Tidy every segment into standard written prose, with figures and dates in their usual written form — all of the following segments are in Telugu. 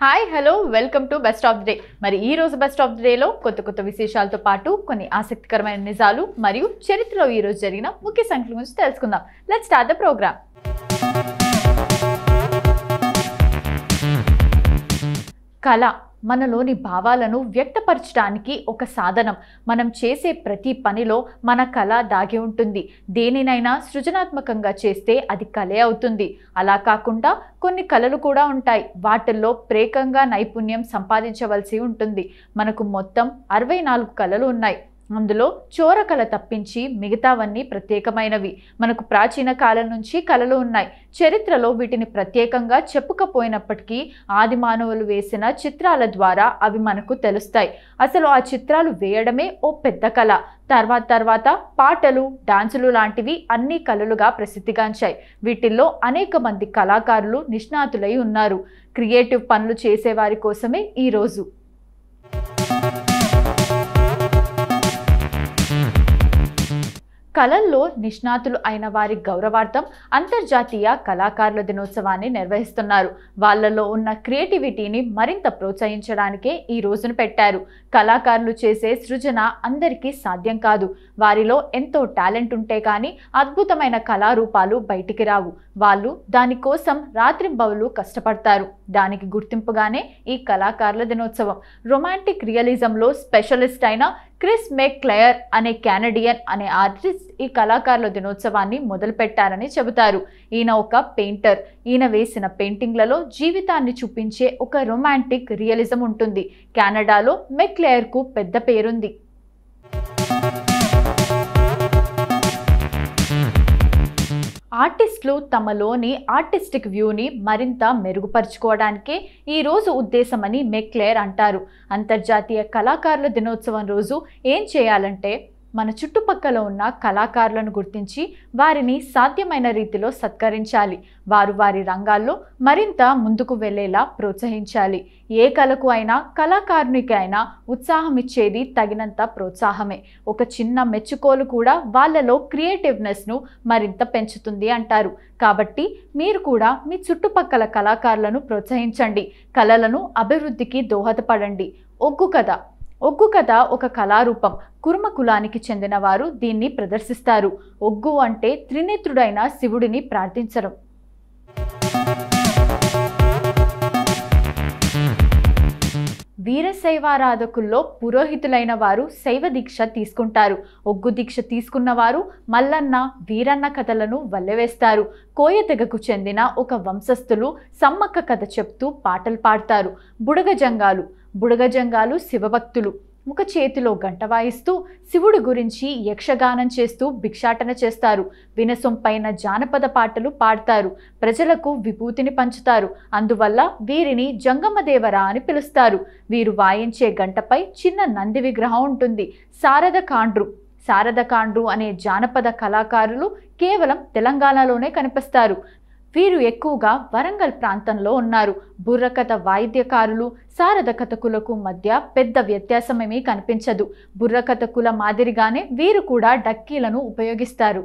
Hi hello welcome to best of the day. మరి ఈ రోజు బెస్ట్ ఆఫ్ ది డేలో కొత్త విశేషాలతో పాటు కొన్ని ఆసక్తికరమైన నిజాలు మరియు చరిత్రలో ఈ రోజు జరిగిన ముఖ్య సంఘటనల గురించి తెలుసుకుందాం. Let's start the programme. కళ మనలోని భావాలను వ్యక్తపరచడానికి ఒక సాధనం. మనం చేసే ప్రతి పనిలో మన కళ దాగి ఉంటుంది. దేనినైనా సృజనాత్మకంగా చేస్తే అది కళే అవుతుంది. అలా కాకుండా కొన్ని కళలు కూడా ఉంటాయి. వాటిల్లో ప్రత్యేకంగా నైపుణ్యం సంపాదించవలసి ఉంటుంది. మనకు మొత్తం 64 కళలు ఉన్నాయి. అందులో చోరకళ తప్పించి మిగతావన్నీ ప్రత్యేకమైనవి. మనకు ప్రాచీన కాలం నుంచి కళలు ఉన్నాయి. చరిత్రలో వీటిని ప్రత్యేకంగా చెప్పుకపోయినప్పటికీ ఆది మానవులు వేసిన చిత్రాల ద్వారా అవి మనకు తెలుస్తాయి. అసలు ఆ చిత్రాలు వేయడమే ఓ పెద్ద కళ. తర్వాత పాటలు, డాన్సులు లాంటివి అన్ని కళలుగా ప్రసిద్ధిగాంచాయి. వీటిల్లో అనేక మంది కళాకారులు నిష్ణాతులై ఉన్నారు. క్రియేటివ్ పనులు చేసేవారి కోసమే ఈరోజు. కళల్లో నిష్ణాతులు అయిన వారి గౌరవార్థం అంతర్జాతీయ కళాకారుల దినోత్సవాన్ని నిర్వహిస్తున్నారు. వాళ్ళలో ఉన్న క్రియేటివిటీని మరింత ప్రోత్సహించడానికే ఈ రోజును పెట్టారు. కళాకారులు చేసే సృజన అందరికీ సాధ్యం కాదు. వారిలో ఎంతో టాలెంట్ ఉంటే కానీ అద్భుతమైన కళారూపాలు బయటికి రావు. వాళ్ళు దానికోసం రాత్రింబవలు కష్టపడతారు. దానికి గుర్తింపుగానే ఈ కళాకారుల దినోత్సవం. రొమాంటిక్ రియలిజంలో స్పెషలిస్ట్ అయిన క్రిస్ మెక్క్లెయర్ అనే కెనడియన్ అనే ఆర్టిస్ట్ ఈ కళాకారుల దినోత్సవాన్ని మొదలుపెట్టారని చెబుతారు. ఈయన ఒక పెయింటర్. ఈయన వేసిన పెయింటింగ్లలో జీవితాన్ని చూపించే ఒక రొమాంటిక్ రియలిజం ఉంటుంది. కెనడాలో మెక్క్లెయర్కు పెద్ద పేరుంది. ఆర్టిస్టులు తమలోని ఆర్టిస్టిక్ వ్యూని మరింత మెరుగుపరుచుకోవడానికే ఈ రోజు ఉద్దేశమని మెక్క్లెయర్ అంటారు. అంతర్జాతీయ కళాకారుల దినోత్సవం రోజు ఏం చేయాలంటే మన చుట్టుపక్కల ఉన్న కళాకారులను గుర్తించి వారిని సాధ్యమైన రీతిలో సత్కరించాలి. వారు వారి రంగాల్లో మరింత ముందుకు వెళ్ళేలా ప్రోత్సహించాలి. ఏ కళకు అయినా కళాకారునికి అయినా ఉత్సాహం ఇచ్చేది తగినంత ప్రోత్సాహమే. ఒక చిన్న మెచ్చుకోలు కూడా వాళ్ళలో క్రియేటివ్నెస్ను మరింత పెంచుతుంది అంటారు. కాబట్టి మీరు కూడా మీ చుట్టుపక్కల కళాకారులను ప్రోత్సహించండి. కళలను అభివృద్ధికి దోహదపడండి. ఒగ్గు కథ ఒక కళారూపం. కుర్మ కులానికి చెందిన వారు దీన్ని ప్రదర్శిస్తారు. ఒగ్గు అంటే త్రినేత్రుడైన శివుడిని ప్రార్థించడం. వీరశైవారాధకుల్లో పురోహితులైన వారు శైవ దీక్ష తీసుకుంటారు. ఒగ్గు దీక్ష తీసుకున్న వారు మల్లన్న, వీరన్న కథలను వల్లెవేస్తారు. కోయ తెగకు చెందిన ఒక వంశస్థులు సమ్మక్క కథ చెప్తూ పాటలు పాడతారు. బుడగజంగాలు శివభక్తులు. ఒక చేతిలో గంట వాయిస్తూ శివుడి గురించి యక్షగానం చేస్తూ భిక్షాటన చేస్తారు. వినసొంపైన జానపద పాటలు పాడతారు. ప్రజలకు విభూతిని పంచుతారు. అందువల్ల వీరిని జంగమదేవర అని పిలుస్తారు. వీరు వాయించే గంటపై చిన్న నంది విగ్రహం ఉంటుంది. శారద కాండ్రు అనే జానపద కళాకారులు కేవలం తెలంగాణలోనే కనిపిస్తారు. వీరు ఎక్కువగా వరంగల్ ప్రాంతంలో ఉన్నారు. బుర్రకథ వాయిద్యకారులు శారద కథకులకు మధ్య పెద్ద వ్యత్యాసమేమీ కనిపించదు. బుర్రకథకుల మాదిరిగానే వీరు కూడా డక్కీలను ఉపయోగిస్తారు.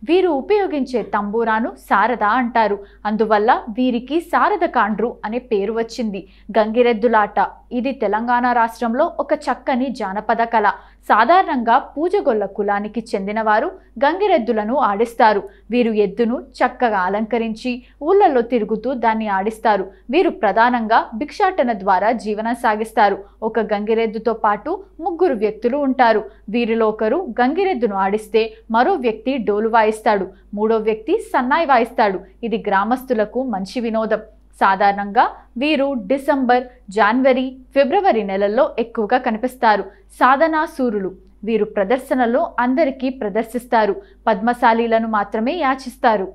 వీరు ఉపయోగించే తంబూరాను శారద అంటారు. అందువల్ల వీరికి శారద కాండ్రు అనే పేరు వచ్చింది. గంగిరెద్దులాట. ఇది తెలంగాణ రాష్ట్రంలో ఒక చక్కని జానపద కళ. సాధారణంగా పూజగొల్ల కులానికి చెందిన వారు గంగిరెద్దులను ఆడిస్తారు. వీరు ఎద్దును చక్కగా అలంకరించి ఊళ్ళల్లో తిరుగుతూ దాన్ని ఆడిస్తారు. వీరు ప్రధానంగా భిక్షాటన ద్వారా జీవనం సాగిస్తారు. ఒక గంగిరెద్దుతో పాటు 3 వ్యక్తులు ఉంటారు. వీరిలో ఒకరు గంగిరెద్దును ఆడిస్తే మరో వ్యక్తి డోలు వాయిస్తాడు. 3వ వ్యక్తి సన్నాయి వాయిస్తాడు. ఇది గ్రామస్తులకు మంచి వినోదం. సాధారణంగా వీరు డిసెంబర్, జనవరి, ఫిబ్రవరి నెలల్లో ఎక్కువగా కనిపిస్తారు. సాధనాసూరులు. వీరు ప్రదర్శనలో అందరికీ ప్రదర్శిస్తారు. పద్మశాలీలను మాత్రమే యాచిస్తారు.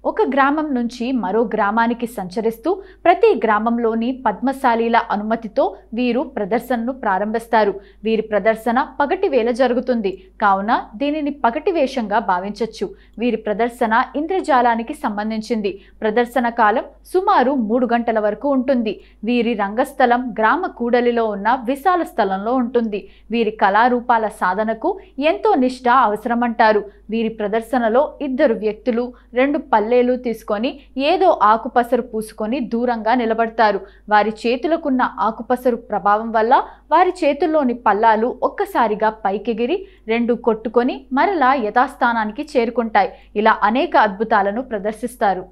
ఒక గ్రామం నుంచి మరో గ్రామానికి సంచరిస్తూ ప్రతి గ్రామంలోని పద్మశాలీల అనుమతితో వీరు ప్రదర్శనను ప్రారంభిస్తారు. వీరి ప్రదర్శన పగటి వేళ జరుగుతుంది కావున దీనిని పగటి వేషంగా భావించవచ్చు. వీరి ప్రదర్శన ఇంద్రజాలానికి సంబంధించింది. ప్రదర్శన కాలం సుమారు 3 గంటల వరకు ఉంటుంది. వీరి రంగస్థలం గ్రామ కూడలిలో ఉన్న విశాల స్థలంలో ఉంటుంది. వీరి కళారూపాల సాధనకు ఎంతో నిష్ఠ అవసరమంటారు. వీరి ప్రదర్శనలో 2 వ్యక్తులు 2 పల్లేలు తీసుకొని ఏదో ఆకుపసరు పూసుకొని దూరంగా నిలబడతారు. వారి చేతులకున్న ఆకుపసరు ప్రభావం వల్ల వారి చేతుల్లోని పల్లాలు ఒక్కసారిగా పైకెగిరి 2 కొట్టుకొని మరలా యథాస్థానానికి చేరుకుంటాయి. ఇలా అనేక అద్భుతాలను ప్రదర్శిస్తారు.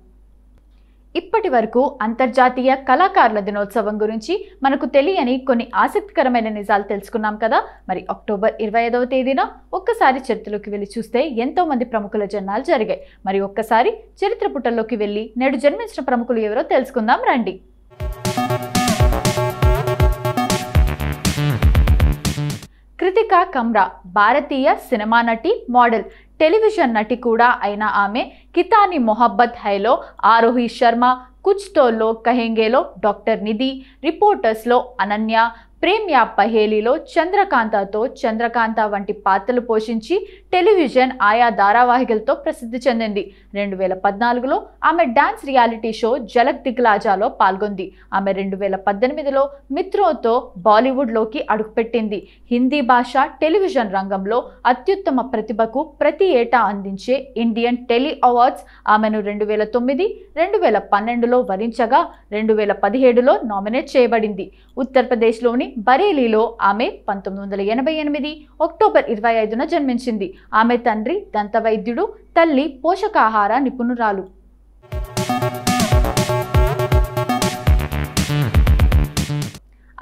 ఇప్పటి వరకు అంతర్జాతీయ కళాకారుల దినోత్సవం గురించి మనకు తెలియని కొన్ని ఆసక్తికరమైన నిజాలు తెలుసుకున్నాం కదా. మరి అక్టోబర్ 25వ తేదీన ఒక్కసారి చరిత్రలోకి వెళ్ళి చూస్తే ఎంతో మంది ప్రముఖుల జన్మాలు జరిగాయి. మరి ఒక్కసారి చరిత్ర పుటల్లోకి వెళ్ళి నేడు జన్మించిన ప్రముఖులు ఎవరో తెలుసుకుందాం రండి. కృతికా కమ్రా భారతీయ సినిమా నటి, మోడల్, టెలివిజన్ నటి కూడా అయిన ఆమె కితానీ మొహబ్బత్ హైలో ఆరోహి శర్మ, కుచ్ తో లోగ్ కహెంగేలో డాక్టర్ నిధి, రిపోర్టర్స్లో అనన్య, ప్రేమ్ యా పహేలీలో చంద్రకాంతతో చంద్రకాంత వంటి పాత్రలు పోషించి టెలివిజన్ ఆయా ధారావాహికలతో ప్రసిద్ధి చెందింది. 2014లో ఆమె డాన్స్ రియాలిటీ షో జలక్ దిక్లాజాలో పాల్గొంది. ఆమె 2018లో మిత్రోతో బాలీవుడ్లోకి అడుగుపెట్టింది. హిందీ భాష టెలివిజన్ రంగంలో అత్యుత్తమ ప్రతిభకు ప్రతి ఏటా అందించే ఇండియన్ టెలి అవార్డ్స్ ఆమెను 2009, 2012లో వరించగా 2017లో నామినేట్ చేయబడింది. ఉత్తరప్రదేశ్లోని బరేలీలో ఆమె 1988 అక్టోబర్ 25న జన్మించింది. ఆమె తండ్రి దంతవైద్యుడు, తల్లి పోషకాహార నిపుణురాలు.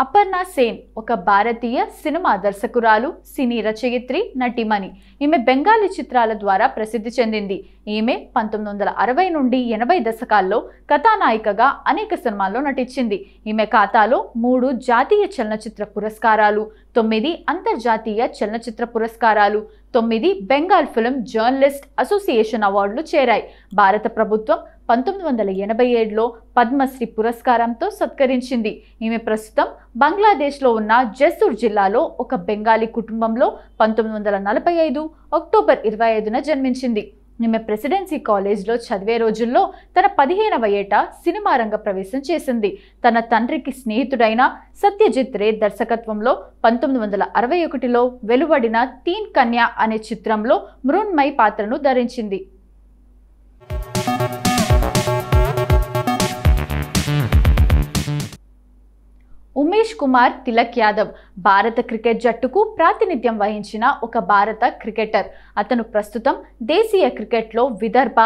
అపర్ణ సేన్ ఒక భారతీయ సినిమా దర్శకురాలు, సినీ రచయిత్రి, నటిమణి. ఈమె బెంగాలీ చిత్రాల ద్వారా ప్రసిద్ధి చెందింది. ఈమె 1960 నుండి 80 దశకాల్లో కథానాయికగా అనేక సినిమాల్లో నటించింది. ఈమె ఖాతాలో 3 జాతీయ చలనచిత్ర పురస్కారాలు, 9 అంతర్జాతీయ చలనచిత్ర పురస్కారాలు, 9 బెంగాల్ ఫిల్మ్ జర్నలిస్ట్ అసోసియేషన్ అవార్డులు చేరాయి. భారత ప్రభుత్వం 1987లో పద్మశ్రీ పురస్కారంతో సత్కరించింది. ఈమె ప్రస్తుతం బంగ్లాదేశ్లో ఉన్న జెస్సూర్ జిల్లాలో ఒక బెంగాలీ కుటుంబంలో 1945 అక్టోబర్ 25న జన్మించింది. ఈమె ప్రెసిడెన్సీ కాలేజ్లో చదివే రోజుల్లో తన 15వ ఏట సినిమా రంగ ప్రవేశం చేసింది. తన తండ్రికి స్నేహితుడైన సత్యజిత్ రే దర్శకత్వంలో 1961లో వెలువడిన తీన్ కన్యా అనే చిత్రంలో మృణ్మయి పాత్రను ధరించింది. ఉమేష్ కుమార్ తిలక్ యాదవ్ భారత క్రికెట్ జట్టుకు ప్రాతినిధ్యం వహించిన ఒక భారత క్రికెటర్. అతను ప్రస్తుతం దేశీయ క్రికెట్లో విదర్భ,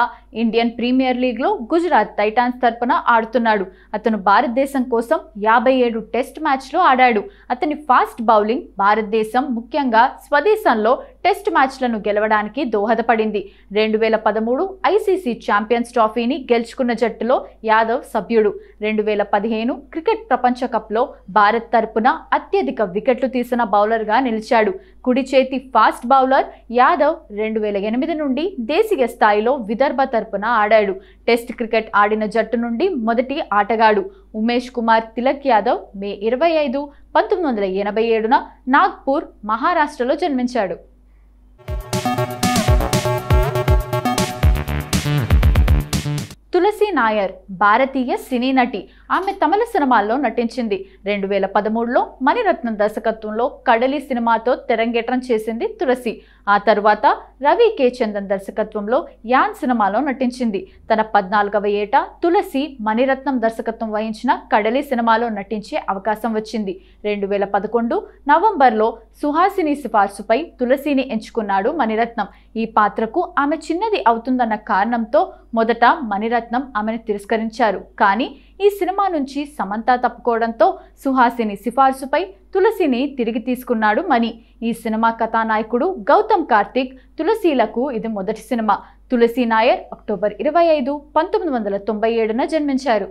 ఇండియన్ ప్రీమియర్ లీగ్లో గుజరాత్ టైటాన్స్ తరపున ఆడుతున్నాడు. అతను భారతదేశం కోసం 57 టెస్ట్ మ్యాచ్లు ఆడాడు. అతని ఫాస్ట్ బౌలింగ్ భారతదేశం ముఖ్యంగా స్వదేశంలో టెస్ట్ మ్యాచ్లను గెలవడానికి దోహదపడింది. 2013 ఐసీసీ ఛాంపియన్స్ ట్రోఫీని గెలుచుకున్న జట్టులో యాదవ్ సభ్యుడు. 2015 క్రికెట్ ప్రపంచ కప్లో భారత్ తరపున అత్యధిక వికెట్లు తీసిన బౌలర్గా నిలిచాడు. కుడి చేతి ఫాస్ట్ బౌలర్ యాదవ్ 2008 నుండి దేశీయ స్థాయిలో విదర్భ తరపున ఆడాడు. టెస్ట్ క్రికెట్ ఆడిన జట్టు నుండి మొదటి ఆటగాడు. ఉమేష్ కుమార్ తిలక్ యాదవ్ మే 25, 1987న నాగ్పూర్, మహారాష్ట్రలో జన్మించాడు. తులసి నాయర్ భారతీయ సినీ నటి. ఆమె తమిళ సినిమాల్లో నటించింది. 2013లో మణిరత్నం దర్శకత్వంలో కడలి సినిమాతో తెరంగేట్రం చేసింది తులసి. ఆ తరువాత రవి కే చందన్ దర్శకత్వంలో యాన్ సినిమాలో నటించింది. తన 14వ ఏట తులసి మణిరత్నం దర్శకత్వం వహించిన కడలి సినిమాలో నటించే అవకాశం వచ్చింది. 2011 నవంబర్లో సుహాసిని సిఫార్సుపై తులసిని ఎంచుకున్నాడు మణిరత్నం. ఈ పాత్రకు ఆమె చిన్నది అవుతుందన్న కారణంతో మొదట మణిరత్నం ఆమెను తిరస్కరించారు. కానీ ఈ సినిమా నుంచి సమంత తప్పుకోవడంతో సుహాసిని సిఫార్సుపై తులసిని తిరిగి తీసుకున్నాడు మణి. ఈ సినిమా కథానాయకుడు గౌతమ్ కార్తిక్. తులసిలకు ఇది మొదటి సినిమా. తులసి నాయర్ అక్టోబర్ 25, 1997న జన్మించారు.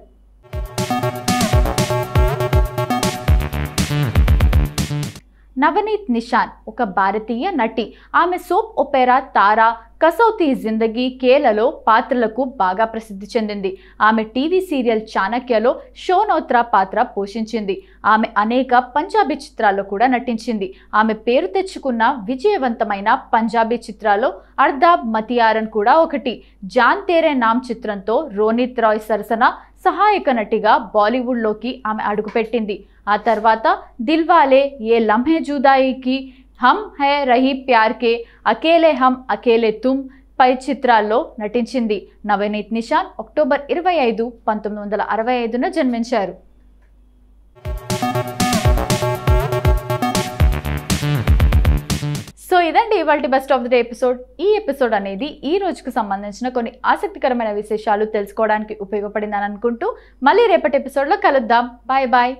నవనీత్ నిషాన్ ఒక భారతీయ నటి. ఆమె సోప్ ఒపెరా తారా, కసౌతీ జిందగీ, కేలలో పాత్రలకు బాగా ప్రసిద్ధి చెందింది. ఆమె టీవీ సీరియల్ చాణక్యలో షోనోత్రా పాత్ర పోషించింది. ఆమె అనేక పంజాబీ చిత్రాల్లో కూడా నటించింది. ఆమె పేరు తెచ్చుకున్న విజయవంతమైన పంజాబీ చిత్రాల్లో అర్దాబ్ మతియారన్ కూడా ఒకటి. జాన్ తేరే నామ్ చిత్రంతో రోనిత్ రాయ్ సరసన సహాయక నటిగా బాలీవుడ్లోకి ఆమె అడుగుపెట్టింది. ఆ తర్వాత దిల్వాలే, ఏ లమ్హే జుదాయికి, హమ్ హై రహీ ప్యార్ కే, అకేలే హమ్ అకేలే తుమ్ పై చిత్రాల్లో నటించింది. నవనీత్ నిషాన్ అక్టోబర్ 25, 1965న జన్మించారు. సో ఇదండి ఇవాల్టి best of the day episode. ఈ ఎపిసోడ్ అనేది ఈ రోజుకు సంబంధించిన కొన్ని ఆసక్తికరమైన విశేషాలు తెలుసుకోవడానికి ఉపయోగపడిందని అనుకుంటూ మళ్ళీ రేపటి ఎపిసోడ్లో కలుద్దాం. Bye bye.